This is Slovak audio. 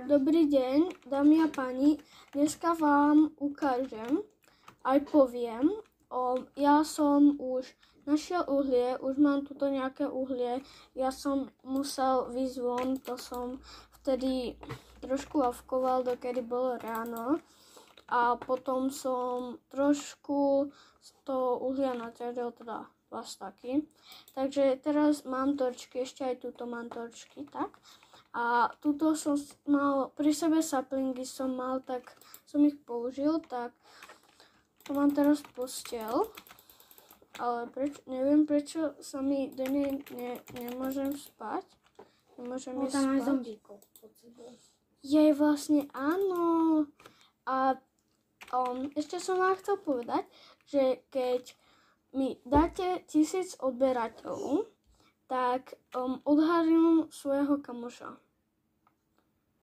Dobrý deň, dámy a páni. Dneska vám ukážem, aj poviem. Ja som už našiel uhlie, už mám tuto nejaké uhlie. Ja som musel výjsť von, to som vtedy trošku lavkoval, dokedy bolo ráno. A potom som trošku z toho uhlia naťažil, teda plastaky. Takže teraz mám torčky, ešte aj tuto mám torčky, tak. A tuto som mal, pri sebe saplingy som mal, tak som ich použil, tak to mám teraz posteľ. Ale neviem prečo sa mi do nej nemôžem spať. Nemôžem ísť spať. Tam aj zombíkov pod sebou. Jej vlastne áno. A ešte som vám chcel povedať, že keď mi dáte 1000 odberateľov, tak odhalím svojho kamoša.